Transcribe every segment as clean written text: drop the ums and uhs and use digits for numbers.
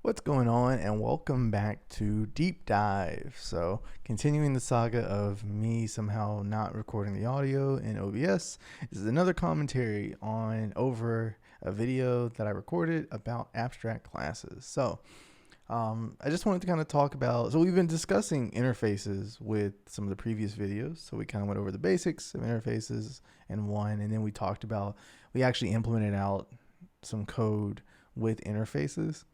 What's going on, and welcome back to Deep Dive. So, continuing the saga of me somehow not recording the audio in OBS, this is another commentary on over a video that I recorded about abstract classes. I just wanted to kind of talk about. So, we've been discussing interfaces with some of the previous videos. So, we kind of went over the basics of interfaces in one, and then we actually implemented out some code with interfaces,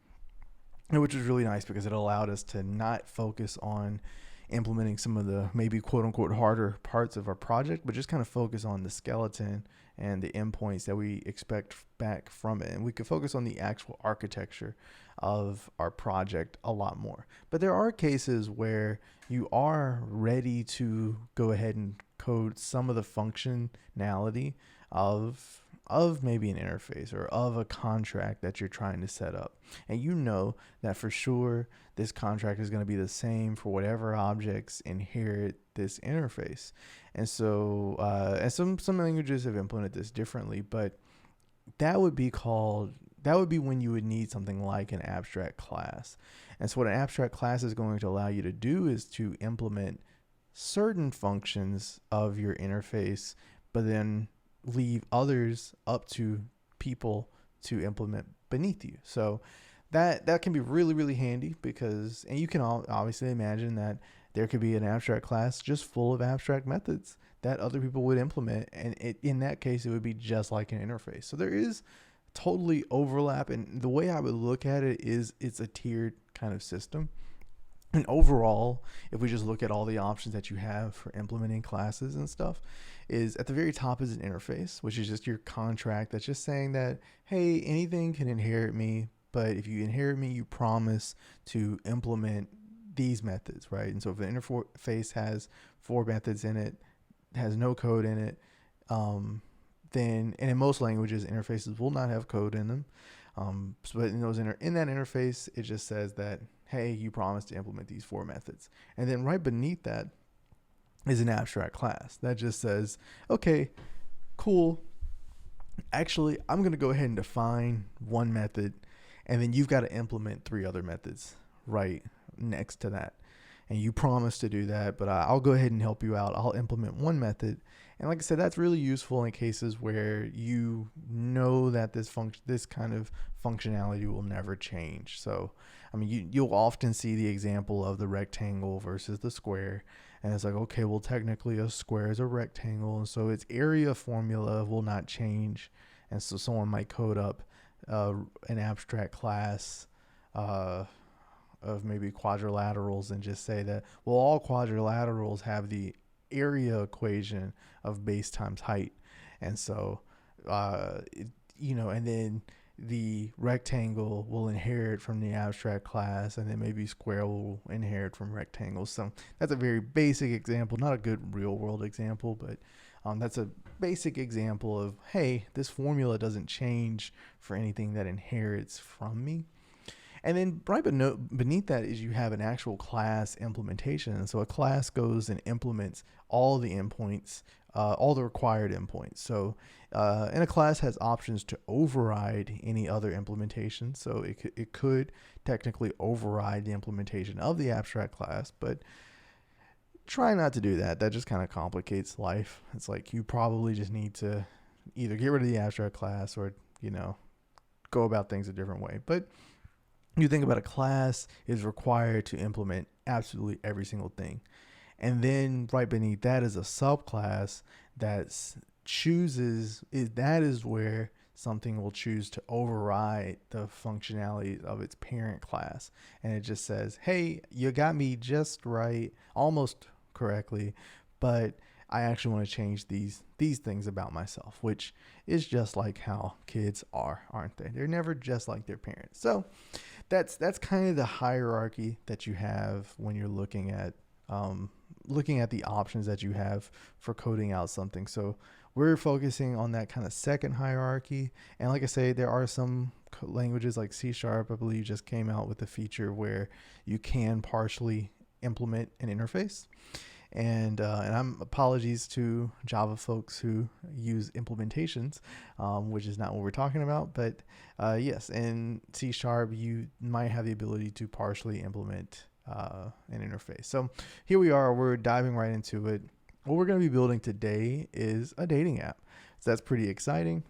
which was really nice because it allowed us to not focus on implementing some of the maybe quote unquote harder parts of our project, but just kind of focus on the skeleton and the endpoints that we expect back from it. And we could focus on the actual architecture of our project a lot more. But there are cases where you are ready to go ahead and code some of the functionality of maybe an interface or of a contract that you're trying to set up. And you know that for sure this contract is going to be the same for whatever objects inherit this interface. And some languages have implemented this differently, but that would be when you would need something like an abstract class. And so what an abstract class is going to allow you to do is to implement certain functions of your interface, but then leave others up to people to implement beneath you. So that can be really, really handy because, and you can obviously imagine that there could be an abstract class just full of abstract methods that other people would implement. And in that case, it would be just like an interface. So there is totally overlap. And the way I would look at it is it's a tiered kind of system. And overall, if we just look at all the options that you have for implementing classes and stuff, is at the very top is an interface, which is just your contract that's just saying that, hey, anything can inherit me, but if you inherit me, you promise to implement these methods, right? And so if the interface has 4 methods in it, has no code in it, then, and in most languages, interfaces will not have code in them. But in that interface, it just says that, hey, you promise to implement these 4 methods. And then right beneath that is an abstract class that just says, okay, cool. Actually, I'm going to go ahead and define one method, and then you've got to implement 3 other methods right next to that. And you promise to do that, but I'll go ahead and help you out. I'll implement one method. And like I said, that's really useful in cases where you know that this kind of functionality will never change. So, I mean, you'll often see the example of the rectangle versus the square. And it's like, okay, well, technically a square is a rectangle. And so its area formula will not change. And so someone might code up an abstract class of maybe quadrilaterals and just say that, well, all quadrilaterals have the area equation of base times height. And so, and then the rectangle will inherit from the abstract class, and then maybe square will inherit from rectangles. So that's a very basic example, not a good real world example, but that's a basic example of, hey, this formula doesn't change for anything that inherits from me. And then right beneath that is you have an actual class implementation. And so a class goes and implements all the endpoints, all the required endpoints. So and a class has options to override any other implementation. So it could technically override the implementation of the abstract class, but try not to do that. That just kind of complicates life. It's like you probably just need to either get rid of the abstract class or, go about things a different way. But you think about a class is required to implement absolutely every single thing. And then right beneath that is a subclass that is where something will choose to override the functionality of its parent class. And it just says, hey, you got me just right, almost correctly, but I actually want to change these things about myself, which is just like how kids are, aren't they? They're never just like their parents. So that's kind of the hierarchy that you have when you're looking at the options that you have for coding out something. So we're focusing on that kind of second hierarchy. And like I say, there are some languages like C#, I believe, just came out with a feature where you can partially implement an interface. And I'm apologies to Java folks who use implementations, which is not what we're talking about. But yes, in C#, you might have the ability to partially implement an interface. So here we are. We're diving right into it. What we're going to be building today is a dating app. So that's pretty exciting,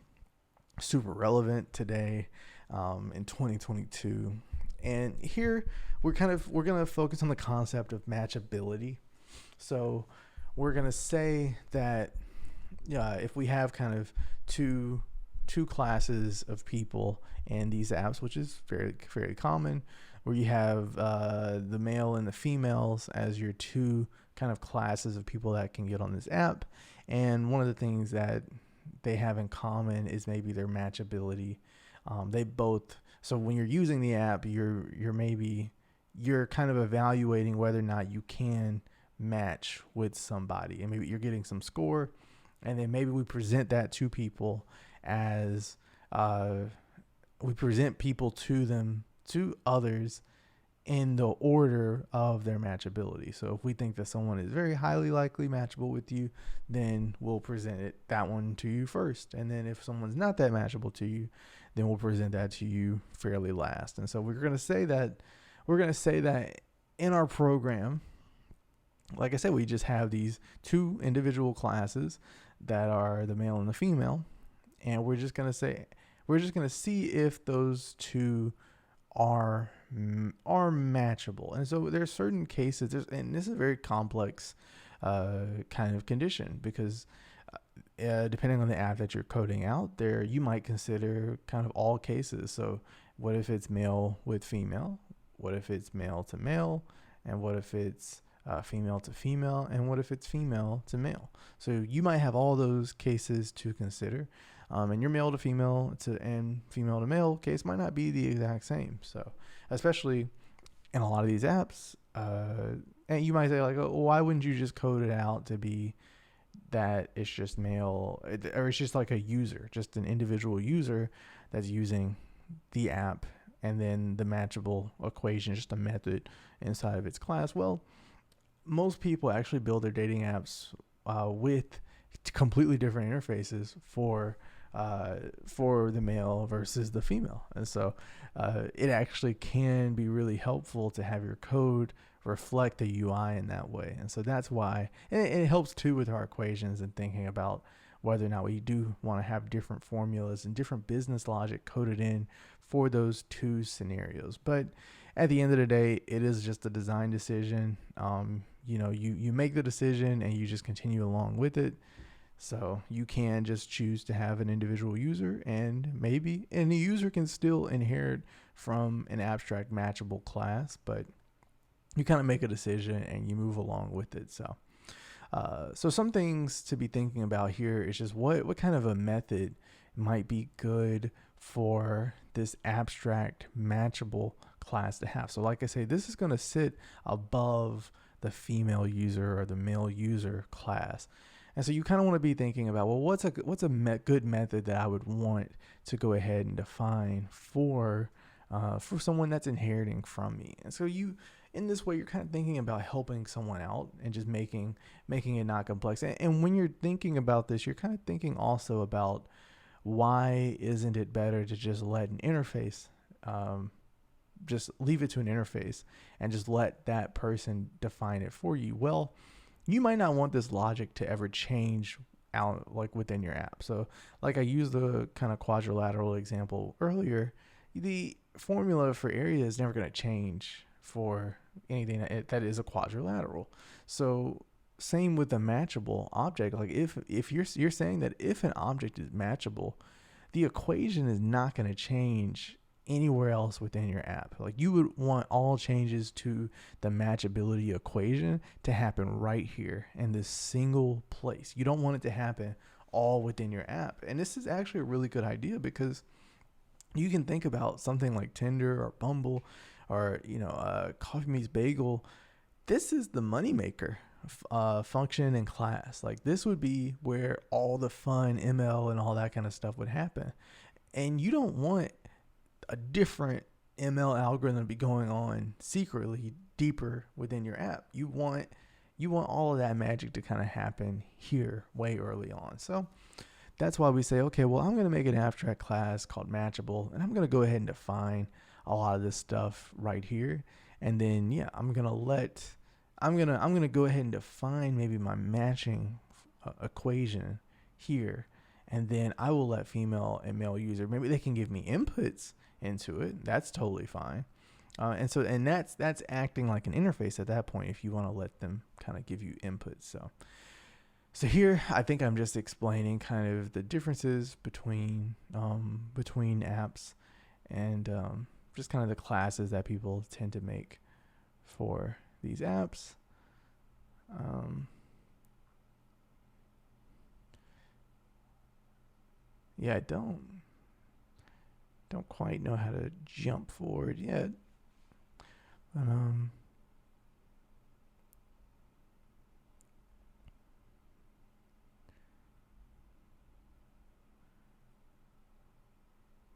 super relevant today in 2022. And here we're going to focus on the concept of matchability. So we're going to say that if we have kind of two classes of people in these apps, which is very common, where you have the male and the females as your two kind of classes of people that can get on this app. And one of the things that they have in common is maybe their matchability. They both, so when you're using the app, you're kind of evaluating whether or not you can match with somebody, and maybe you're getting some score, and then maybe we present that to people as we present people to others in the order of their matchability. So if we think that someone is very highly likely matchable with you, then we'll present that one to you first. And then if someone's not that matchable to you, then we'll present that to you fairly last. And so we're going to say that in our program, like I said, we just have these two individual classes that are the male and the female. And we're just going to see if those two are matchable. And so there's certain cases, and this is a very complex kind of condition, because depending on the app that you're coding out there, you might consider kind of all cases. So what if it's male with female? What if it's male to male? And what if it's female to female? And what if it's female to male? So you might have all those cases to consider. And your male to female and female to male case might not be the exact same. So especially in a lot of these apps, and you might say like, oh, why wouldn't you just code it out to be that it's just male, or it's just like a user, just an individual user that's using the app, and then the matchable equation is just a method inside of its class? Well, most people actually build their dating apps with completely different interfaces for the male versus the female. And so it actually can be really helpful to have your code reflect the UI in that way. And so that's why, and it helps too with our equations and thinking about whether or not we do want to have different formulas and different business logic coded in for those two scenarios. But at the end of the day, it is just a design decision. You make the decision and you just continue along with it. So you can just choose to have an individual user, and the user can still inherit from an abstract matchable class, but you kind of make a decision and you move along with it. So some things to be thinking about here is just what kind of a method might be good for this abstract matchable class to have. So like I say, this is going to sit above the female user or the male user class. And so you kind of want to be thinking about, well, what's a good method that I would want to go ahead and define for someone that's inheriting from me. And so in this way, you're kind of thinking about helping someone out and just making it not complex. And when you're thinking about this, you're kind of thinking also about, why isn't it better to just let an interface, just leave it to an interface and just let that person define it for you? Well, you might not want this logic to ever change out like within your app. So like I used the kind of quadrilateral example earlier, the formula for area is never going to change for anything that is a quadrilateral. So same with the matchable object. Like if you're saying that if an object is matchable, the equation is not going to change anywhere else within your app. Like you would want all changes to the matchability equation to happen right here in this single place. You don't want it to happen all within your app. And this is actually a really good idea, because you can think about something like Tinder or Bumble or Coffee Meets Bagel. This is the moneymaker function in class. Like this would be where all the fun ML and all that kind of stuff would happen. And you don't want a different ML algorithm to be going on secretly deeper within your app. You want you want all of that magic to kind of happen here way early on. So that's why we say, okay, well, I'm going to make an abstract class called Matchable, and I'm going to go ahead and define a lot of this stuff right here. And then, yeah, I'm going to go ahead and define maybe my matching equation here. And then I will let female and male user, maybe they can give me inputs into it. That's totally fine. And that's acting like an interface at that point if you want to let them kind of give you inputs. So here I think I'm just explaining kind of the differences between apps and just kind of the classes that people tend to make for these apps. Yeah, I don't quite know how to jump forward yet.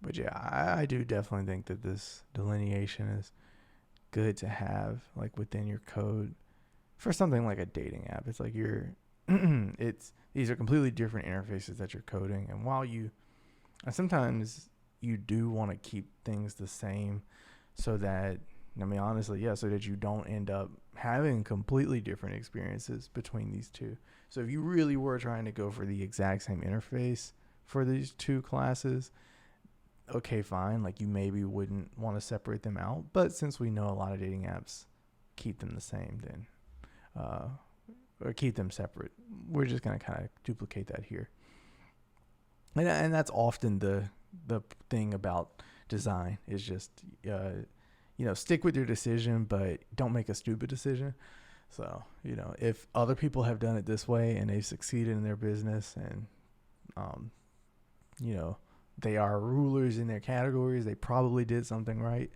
But yeah, I do definitely think that this delineation is good to have like within your code for something like a dating app. It's like these are completely different interfaces that you're coding, and while sometimes you do want to keep things the same so that, I mean, honestly, yeah, so that you don't end up having completely different experiences between these two. So if you really were trying to go for the exact same interface for these two classes, okay, fine, like you maybe wouldn't want to separate them out. But since we know a lot of dating apps keep them the same, then or keep them separate, we're just going to kind of duplicate that here. And that's often the thing about design is just stick with your decision, but don't make a stupid decision. So if other people have done it this way and they've succeeded in their business, and they are rulers in their categories, they probably did something right.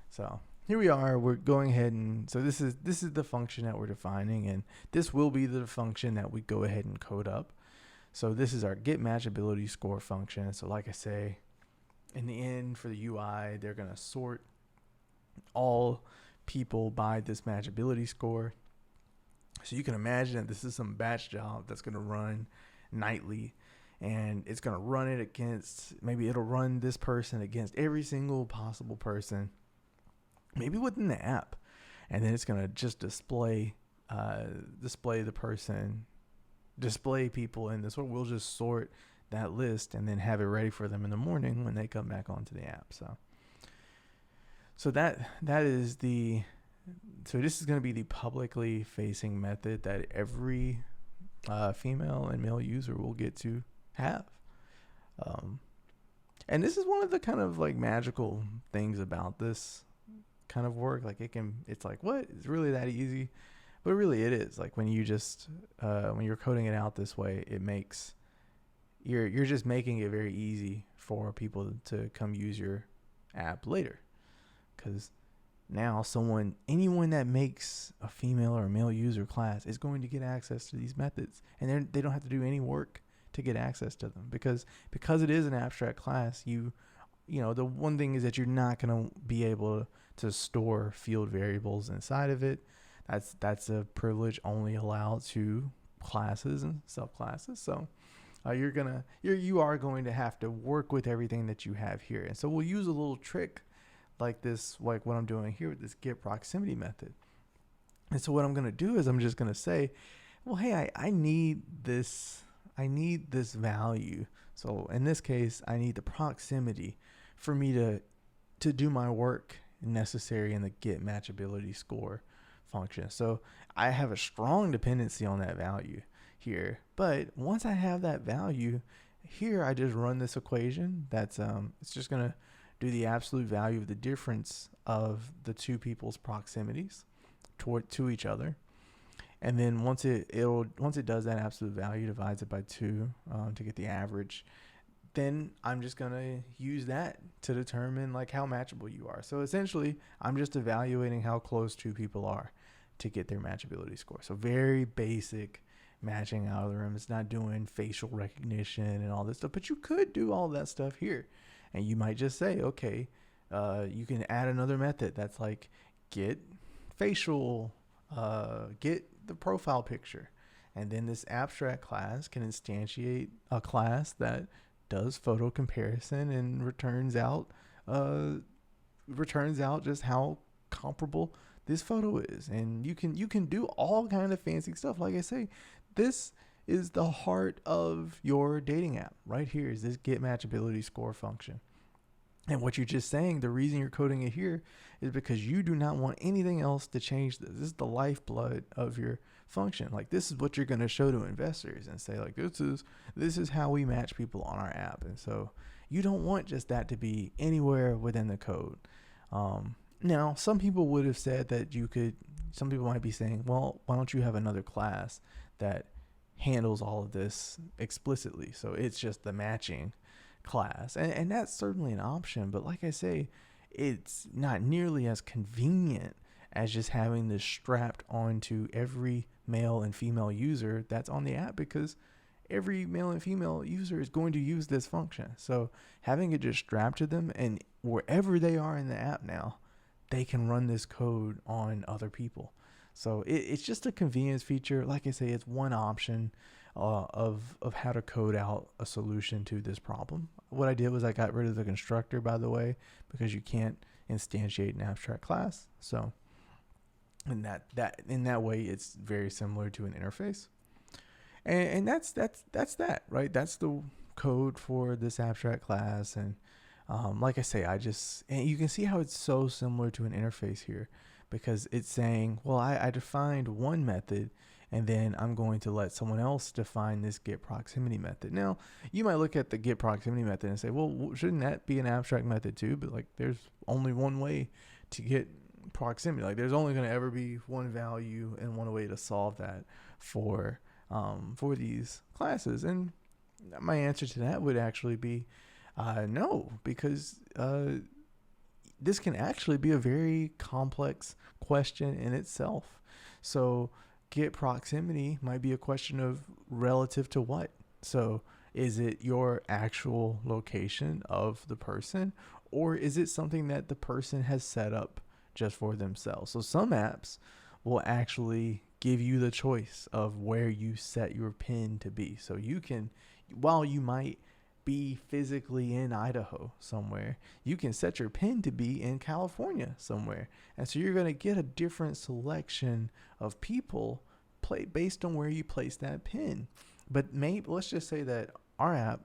So here we are, we're going ahead, and so this is the function that we're defining, and this will be the function that we go ahead and code up. So this is our get matchability score function. So like I say, in the end for the UI, they're going to sort all people by this matchability score. So you can imagine that this is some batch job that's going to run nightly, and it's going to run it against, maybe it'll run this person against every single possible person, maybe within the app. And then it's going to just display the person, display people in this one. We'll just sort that list and then have it ready for them in the morning when they come back onto the app. So that is this is going to be the publicly facing method that every female and male user will get to have. And this is one of the kind of like magical things about this kind of work. Like it's like, what? It's really that easy? But really it is. Like when you just when you're coding it out this way, it makes you're just making it very easy for people to come use your app later. Because now anyone that makes a female or a male user class is going to get access to these methods, and they don't have to do any work to get access to them, because it is an abstract class. The one thing is that you're not going to be able to store field variables inside of it. That's a privilege only allowed to classes and subclasses. So you are going to have to work with everything that you have here. And so we'll use a little trick like this, like what I'm doing here with this get proximity method. And so what I'm going to do is I'm just going to say, well, hey, I need this value. So in this case, I need the proximity for me to do my work necessary in the get matchability score function. So I have a strong dependency on that value here. But once I have that value here, I just run this equation that's it's just going to do the absolute value of the difference of the two people's proximities to each other. And then once it does that absolute value, divides it by 2 to get the average, then I'm just going to use that to determine like how matchable you are. So essentially, I'm just evaluating how close two people are to get their matchability score. So very basic matching algorithm. It's not doing facial recognition and all this stuff, but you could do all that stuff here. And you might just say, okay, you can add another method that's like get facial, get the profile picture. And then this abstract class can instantiate a class that does photo comparison and uh, returns out just how comparable this photo is. And you can do all kind of fancy stuff. Like I say, this is the heart of your dating app. Right here is this get matchability score function. And what you're just saying, the reason you're coding it here is because you do not want anything else to change this. This is the lifeblood of your function. Like, this is what you're going to show to investors and say, like, this is how we match people on our app. And so you don't want just that to be anywhere within the code. Now, some people would have said that some people might be saying, well, why don't you have another class that handles all of this explicitly? So it's just the matching class. And that's certainly an option. But like I say, it's not nearly as convenient as just having this strapped onto every male and female user that's on the app, because every male and female user is going to use this function. So having it just strapped to them, and wherever they are in the app now, they can run this code on other people. So it's just a convenience feature. Like I say, it's one option of how to code out a solution to this problem. What I did was I got rid of the constructor, by the way, because you can't instantiate an abstract class. So in that way, it's very similar to an interface. And that's that, right? That's the code for this abstract class. And like I say, and you can see how it's so similar to an interface here, because it's saying, well, I defined one method, and then I'm going to let someone else define this get proximity method. Now, you might look at the get proximity method and say, well, shouldn't that be an abstract method too? But like, there's only one way to get proximity. Like, there's only going to ever be one value and one way to solve that for these classes. And my answer to that would actually be no, because this can actually be a very complex question in itself. So get proximity might be a question of relative to what. So is it your actual location of the person, or is it something that the person has set up just for themselves? So some apps will actually give you the choice of where you set your pin to be. So you can, while you might be physically in Idaho somewhere, you can set your pin to be in California somewhere. And so you're going to get a different selection of people based on where you place that pin. But let's just say that our app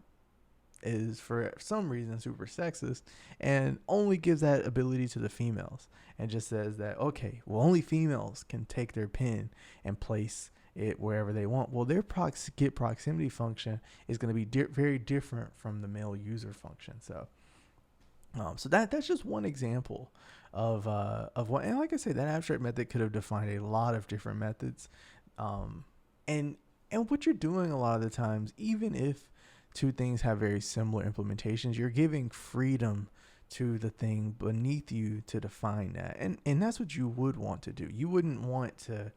is for some reason super sexist and only gives that ability to the females, and just says that, okay, well, only females can take their pin and place it wherever they want. Well, their get proximity function is going to be very different from the male user function. So that's just one example of what, and like I say, that abstract method could have defined a lot of different methods. And what you're doing a lot of the times, even if two things have very similar implementations, you're giving freedom to the thing beneath you to define that. And that's what you would want to do. You wouldn't want to,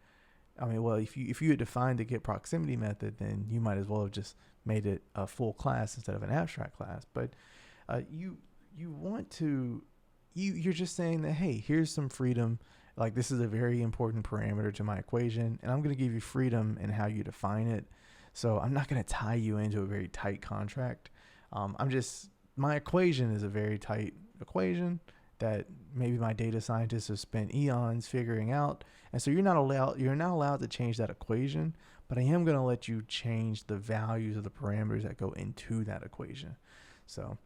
if you had defined the get proximity method, then you might as well have just made it a full class instead of an abstract class. But you want to, you're just saying that, hey, here's some freedom. Like, this is a very important parameter to my equation, and I'm going to give you freedom in how you define it. So I'm not going to tie you into a very tight contract. My equation is a very tight equation that maybe my data scientists have spent eons figuring out. And so you're not allowed to change that equation, but I am going to let you change the values of the parameters that go into that equation. So,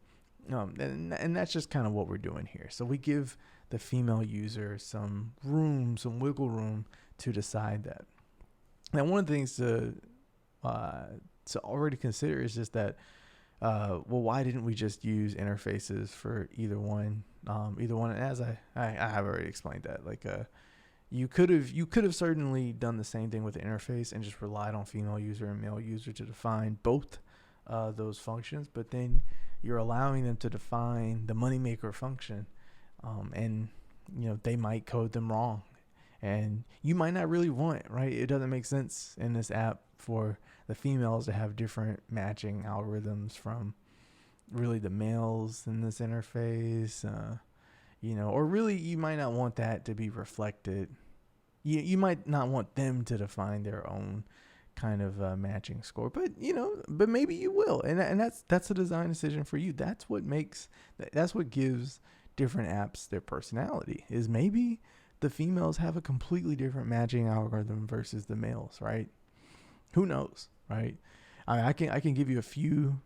and that's just kind of what we're doing here. So we give the female user some wiggle room to decide that. Now, one of the things to already consider is just that, well, why didn't we just use interfaces for either one? And as I have already explained that, like, you could have certainly done the same thing with the interface and just relied on female user and male user to define both those functions, but then you're allowing them to define the moneymaker function, and they might code them wrong, and you might not really want, right? It doesn't make sense in this app for the females to have different matching algorithms from really the males in this interface, or really you might not want that to be reflected You might not want them to define their own kind of matching score, but but maybe you will, and that's a design decision for you. That's what gives different apps their personality. Is maybe the females have a completely different matching algorithm versus the males, right? Who knows, right? I can give you a few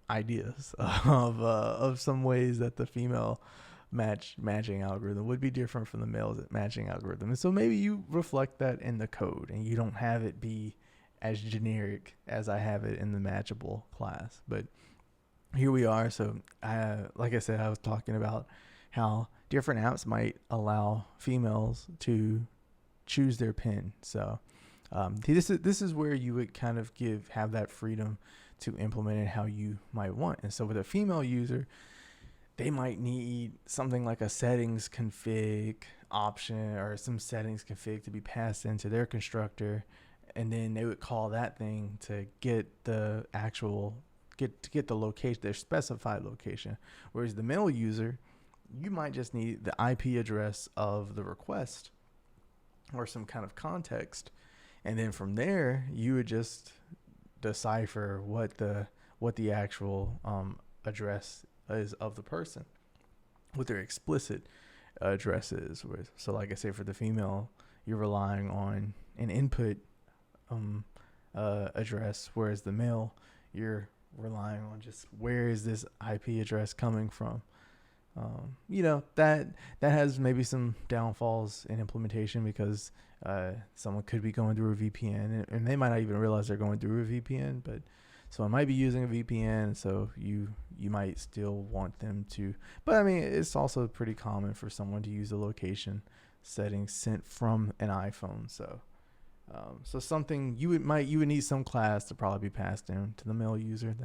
ideas of some ways that the female matching algorithm would be different from the male's matching algorithm. And so maybe you reflect that in the code and you don't have it be as generic as I have it in the matchable class. But here we are. So like I said, I was talking about how different apps might allow females to choose their pin. So this is where you would kind of have that freedom to implement it how you might want. And so with a female user, they might need something like a settings config option or some settings config to be passed into their constructor, and then they would call that thing to get the location, their specified location. Whereas the male user, you might just need the IP address of the request or some kind of context, and then from there you would just decipher what the actual address is of the person, what their explicit address is. So like I say, for the female, you're relying on an input address, whereas the male, you're relying on just where is this IP address coming from. That has maybe some downfalls in implementation because someone could be going through a VPN and they might not even realize they're going through a VPN, but someone might be using a VPN, so you might still want them to. But I mean, it's also pretty common for someone to use the location settings sent from an iPhone. So something you would need some class to probably be passed in to the male user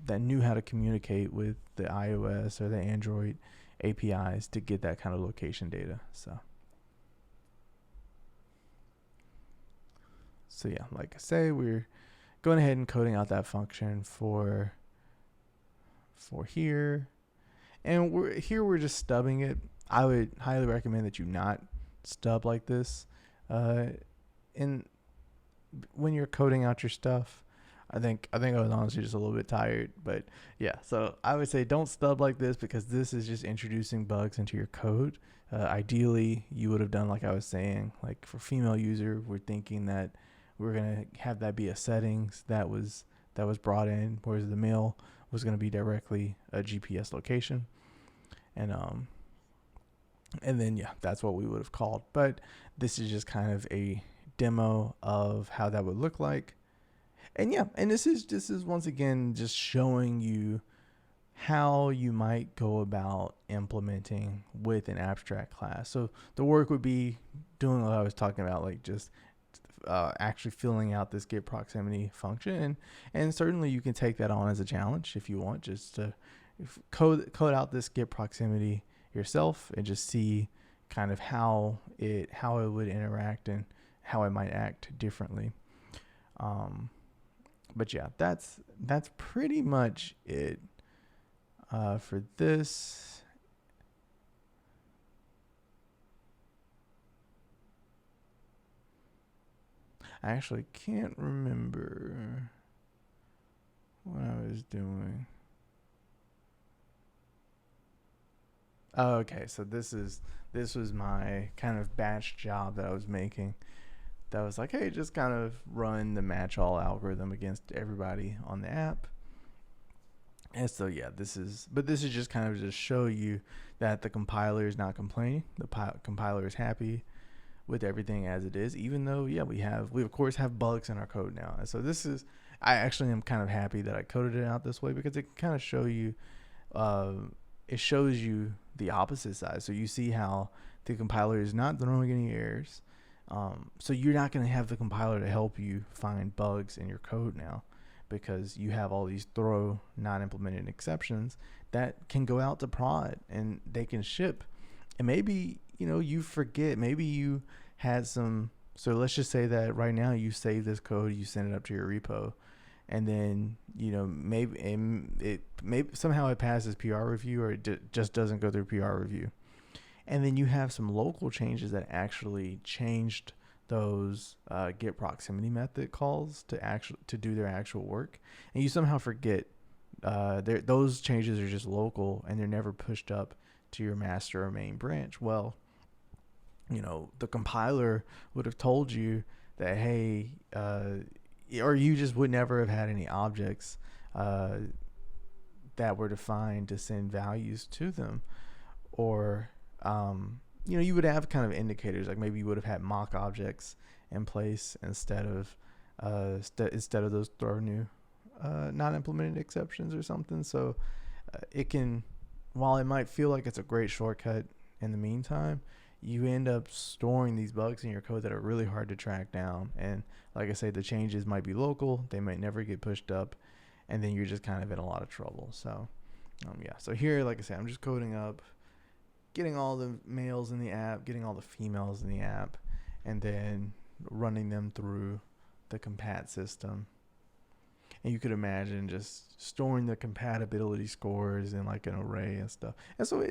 that knew how to communicate with the iOS or the Android APIs to get that kind of location data. So yeah, like I say, we're going ahead and coding out that function for here, and we're just stubbing it. I would highly recommend that you not stub like this. When you're coding out your stuff, I think I was honestly just a little bit tired, but yeah. So I would say don't stub like this because this is just introducing bugs into your code. Ideally, you would have done like I was saying, like for female user, we're thinking that we're gonna have that be a settings that was brought in, whereas the male was gonna be directly a GPS location, and then yeah, that's what we would have called. But this is just kind of a demo of how that would look like. And yeah, and this is once again just showing you how you might go about implementing with an abstract class. So the work would be doing what I was talking about, like just actually filling out this get proximity function, and certainly you can take that on as a challenge if you want, just to code out this get proximity yourself and just see kind of how it would interact and how it might act differently. But yeah, that's pretty much it for this. I actually can't remember what I was doing. Oh, okay, so this was my kind of batch job that I was making. That was like, hey, just kind of run the match all algorithm against everybody on the app. And so yeah, this is just kind of just show you that the compiler is not complaining. The compiler is happy with everything as it is, even though yeah, we of course have bugs in our code now. And so I actually am kind of happy that I coded it out this way because it kind of shows you the opposite side. So you see how the compiler is not throwing any errors. So you're not going to have the compiler to help you find bugs in your code now, because you have all these throw not implemented exceptions that can go out to prod and they can ship. And maybe, you forget, maybe you had some, so let's just say that right now you save this code, you send it up to your repo, and then, maybe somehow it passes PR review, or it just doesn't go through PR review. And then you have some local changes that actually changed those get proximity method calls to do their actual work, and you somehow forget those changes are just local and they're never pushed up to your master or main branch. Well, the compiler would have told you that, hey, or you just would never have had any objects uh, that were defined to send values to them, or you would have kind of indicators, like maybe you would have had mock objects in place instead of those throw new not implemented exceptions or something. So it can, while it might feel like it's a great shortcut in the meantime, you end up storing these bugs in your code that are really hard to track down. And like I say, the changes might be local, they might never get pushed up, and then you're just kind of in a lot of trouble. So yeah, so here, like I say, I'm just coding up, getting all the males in the app, getting all the females in the app, and then running them through the compat system. And you could imagine just storing the compatibility scores in like an array and stuff. And so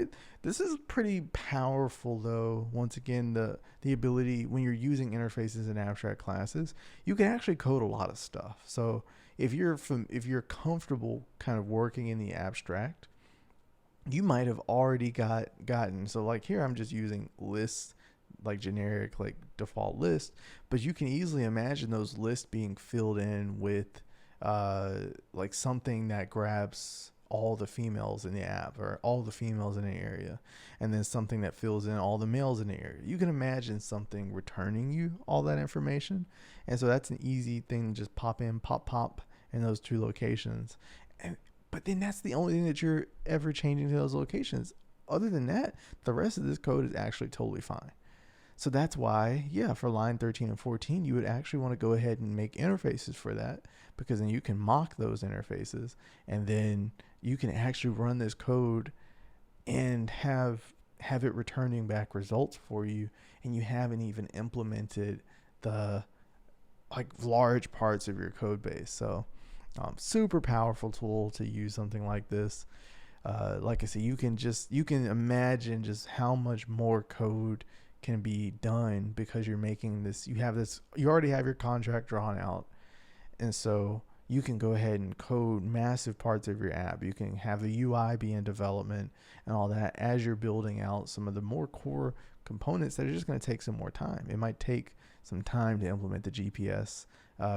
this is pretty powerful, though. Once again, the ability, when you're using interfaces and abstract classes, you can actually code a lot of stuff. So if you're comfortable kind of working in the abstract, you might have already gotten, so like here I'm just using lists, like generic, like default list, but you can easily imagine those lists being filled in with like something that grabs all the females in the app or all the females in the area, and then something that fills in all the males in the area. You can imagine something returning you all that information, and so that's an easy thing to just pop in those two locations. But then that's the only thing that you're ever changing to those locations. Other than that, the rest of this code is actually totally fine. So that's why, yeah, for line 13 and 14, you would actually want to go ahead and make interfaces for that, because then you can mock those interfaces, and then you can actually run this code and have it returning back results for you, and you haven't even implemented the like large parts of your code base. So super powerful tool to use something like this. Like I said, you can imagine just how much more code can be done because you're making this. You already have your contract drawn out, and so you can go ahead and code massive parts of your app. You can have the UI be in development and all that as you're building out some of the more core components that are just going to take some more time. It might take some time to implement the GPS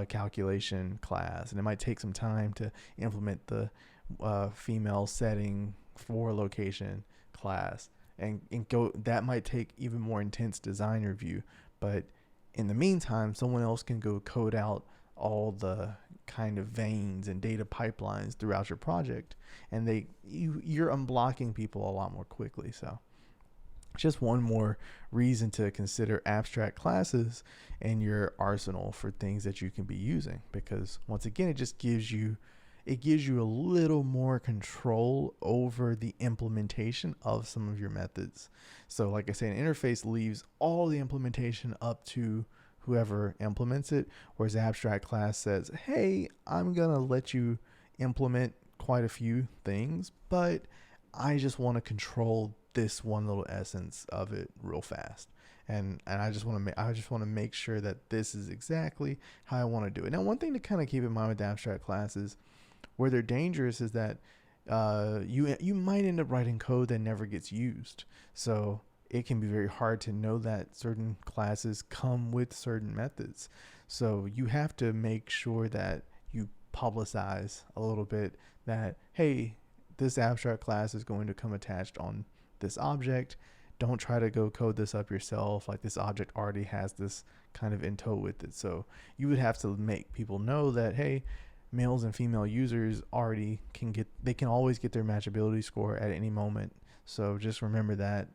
calculation class, and it might take some time to implement the female setting for location class, and go. That might take even more intense design review, but in the meantime, someone else can go code out all the kind of veins and data pipelines throughout your project, and you're unblocking people a lot more quickly. So just one more reason to consider abstract classes in your arsenal for things that you can be using, because once again, it just gives you a little more control over the implementation of some of your methods. So like I say, an interface leaves all the implementation up to whoever implements it, whereas abstract class says, hey, I'm gonna let you implement quite a few things, but I just want to control this one little essence of it real fast, and I just want to make sure that this is exactly how I want to do it. Now, one thing to kind of keep in mind with abstract classes, where they're dangerous, is that you might end up writing code that never gets used. So it can be very hard to know that certain classes come with certain methods. So you have to make sure that you publicize a little bit that, hey, this abstract class is going to come attached on this object. Don't try to go code this up yourself. Like, this object already has this kind of in tow with it. So you would have to make people know that, hey, males and female users already can always get their matchability score at any moment. So just remember that.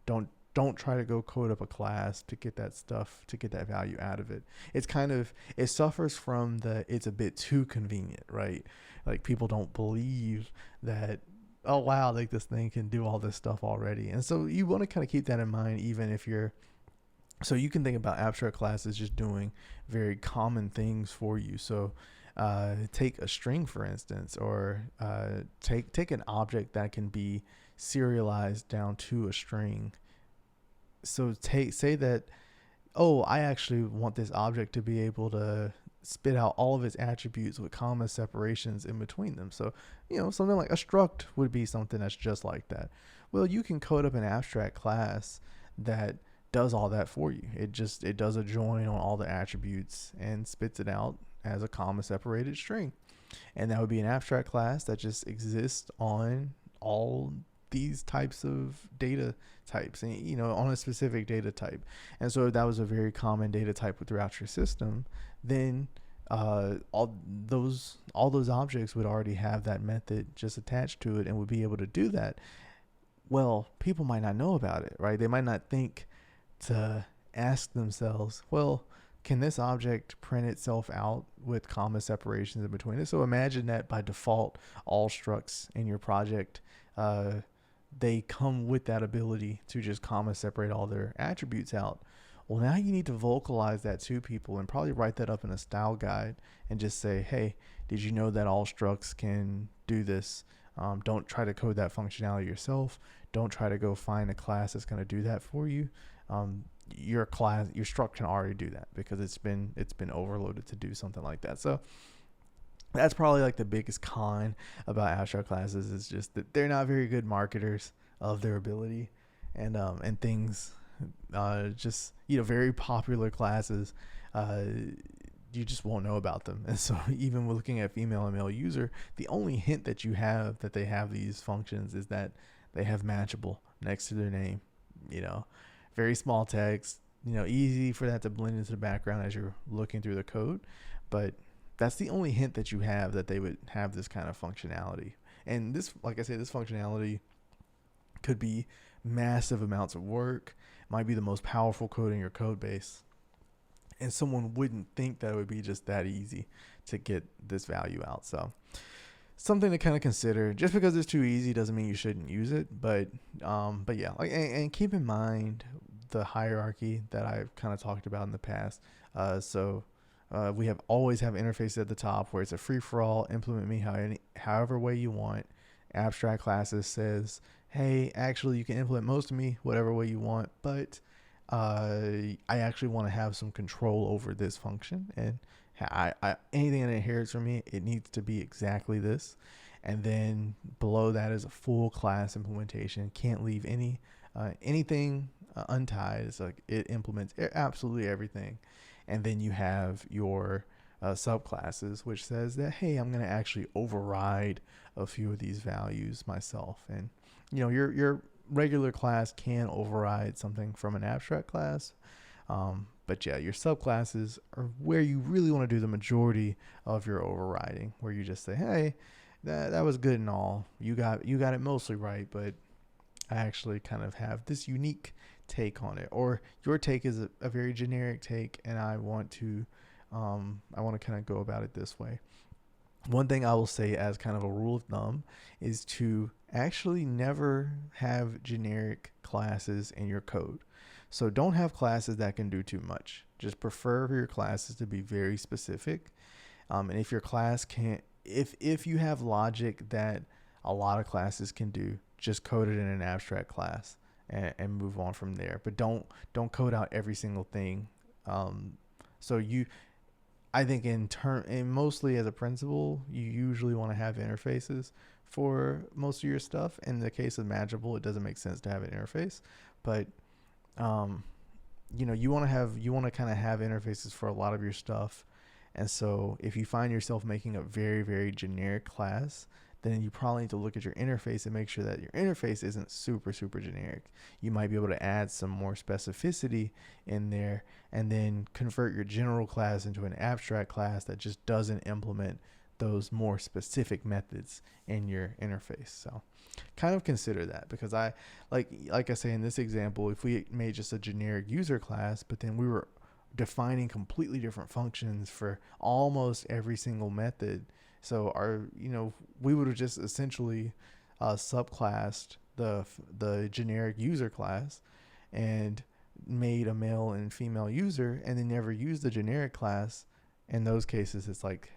Don't try to go code up a class to get that value out of it. It suffers from it's a bit too convenient, right? Like, people don't believe that, oh wow, like this thing can do all this stuff already. And so you want to kind of keep that in mind, even if so you can think about abstract classes just doing very common things for you. So take a string, for instance, or take an object that can be serialized down to a string, So say that, oh, I actually want this object to be able to spit out all of its attributes with comma separations in between them. So, something like a struct would be something that's just like that. Well, you can code up an abstract class that does all that for you. It does a join on all the attributes and spits it out as a comma separated string. And that would be an abstract class that just exists on all these types of data types, and on a specific data type. And so if that was a very common data type throughout your system, then all those objects would already have that method just attached to it and would be able to do that. Well, people might not know about it, right? They might not think to ask themselves, well, can this object print itself out with comma separations in between it? So imagine that by default, all structs in your project, they come with that ability to just comma separate all their attributes out. Well, now you need to vocalize that to people and probably write that up in a style guide and just say, hey, did you know that all structs can do this? Don't try to code that functionality yourself. Don't try to go find a class that's going to do that for you. Your struct can already do that because it's been overloaded to do something like that. So that's probably like the biggest con about abstract classes, is just that they're not very good marketers of their ability, and things, just very popular classes, you just won't know about them. And so even with looking at female and male user, the only hint that you have that they have these functions is that they have matchable next to their name. Very small text, easy for that to blend into the background as you're looking through the code. But that's the only hint that you have that they would have this kind of functionality. And this, like I say, this functionality could be massive amounts of work, might be the most powerful code in your code base. And someone wouldn't think that it would be just that easy to get this value out. So something to kind of consider. Just because it's too easy doesn't mean you shouldn't use it. But yeah, and keep in mind the hierarchy that I've kind of talked about in the past. We always have interfaces at the top where it's a free for all. Implement me however way you want. Abstract classes says, hey, actually you can implement most of me whatever way you want, but I actually want to have some control over this function, and anything that inherits from me, it needs to be exactly this. And then below that is a full class implementation. Can't leave anything untied. It's like it implements absolutely everything. And then you have your subclasses, which says that, hey, I'm going to actually override a few of these values myself. And your regular class can override something from an abstract class. But yeah, your subclasses are where you really want to do the majority of your overriding, where you just say, hey, that was good and all. You got it mostly right, but I actually kind of have this unique take on it, or your take is a very generic take, and I want to kind of go about it this way. One thing I will say as kind of a rule of thumb is to actually never have generic classes in your code. So don't have classes that can do too much. Just prefer for your classes to be very specific. And if your class can't, if you have logic that a lot of classes can do, just code it in an abstract class and move on from there. But don't code out every single thing. I think and mostly as a principle, you usually want to have interfaces for most of your stuff. In the case of Matchable, it doesn't make sense to have an interface, but you want to kind of have interfaces for a lot of your stuff. And so if you find yourself making a very, very generic class, then you probably need to look at your interface and make sure that your interface isn't super, super generic. You might be able to add some more specificity in there and then convert your general class into an abstract class that just doesn't implement those more specific methods in your interface. So kind of consider that, because I like I say in this example, if we made just a generic user class, but then we were defining completely different functions for almost every single method, so we would have just essentially subclassed the generic user class and made a male and female user, and then never used the generic class. In those cases, it's like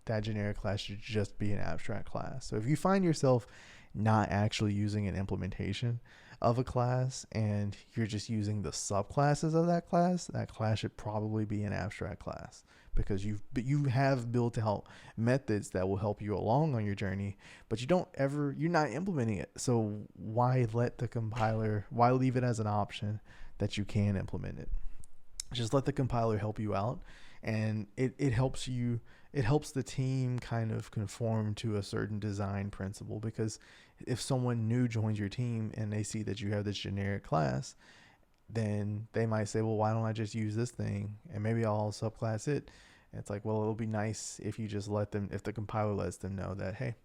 that generic class should just be an abstract class. So if you find yourself not actually using an implementation, of a class and you're just using the subclasses of that class should probably be an abstract class, because you have built out methods that will help you along on your journey, but you're not implementing it. So why leave it as an option that you can implement it? Just let the compiler help you out, and it helps the team kind of conform to a certain design principle. Because if someone new joins your team and they see that you have this generic class, then they might say, well, why don't I just use this thing and maybe I'll subclass it. And it's like, well, it'll be nice if you just if the compiler lets them know that, hey,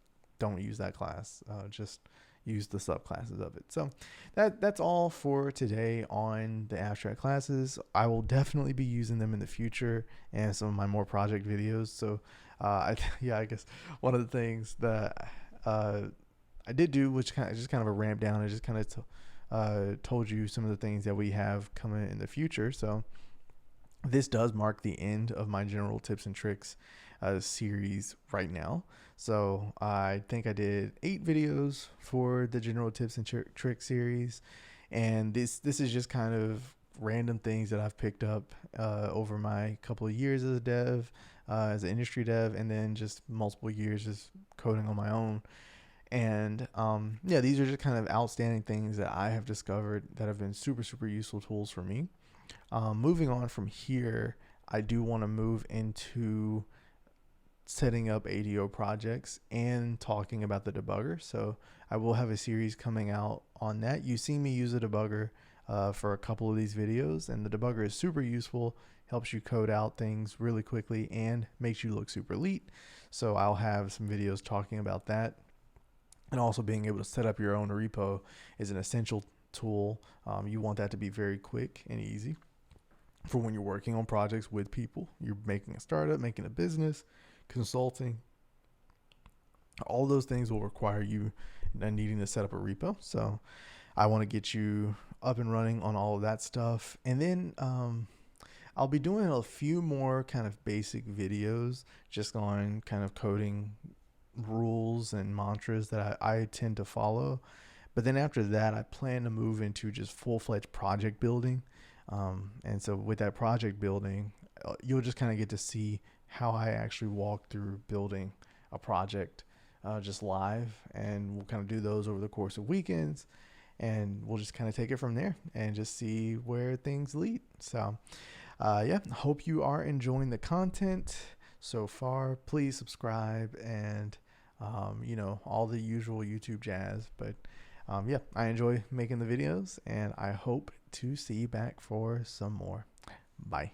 don't use that class, just use the subclasses of it. So that's all for today on the abstract classes. I will definitely be using them in the future and some of my more project videos. So I guess one of the things that I did do, which kind of a ramp down, I just kind of told you some of the things that we have coming in the future. So this does mark the end of my general tips and tricks series right now. So I think I did 8 videos for the general tips and trick series, and this is just kind of random things that I've picked up over my couple of years as a dev, as an industry dev, and then just multiple years just coding on my own. And these are just kind of outstanding things that I have discovered that have been super, super useful tools for me. Moving on from here, I do want to move into setting up ADO projects and talking about the debugger. So I will have a series coming out on that. You've seen me use a debugger for a couple of these videos, and the debugger is super useful, helps you code out things really quickly and makes you look super elite. So I'll have some videos talking about that. And also being able to set up your own repo is an essential tool. You want that to be very quick and easy for when you're working on projects with people. You're making a startup, making a business, consulting. All those things will require you needing to set up a repo. So I want to get you up and running on all of that stuff. And then I'll be doing a few more kind of basic videos just on kind of coding rules and mantras that I tend to follow. But then after that, I plan to move into just full-fledged project building. And so with that project building, you'll just kind of get to see how I actually walk through building a project just live. And we'll kind of do those over the course of weekends. And we'll just kind of take it from there and just see where things lead. So hope you are enjoying the content so far. Please subscribe and all the usual YouTube jazz. But I enjoy making the videos, and I hope to see you back for some more. Bye.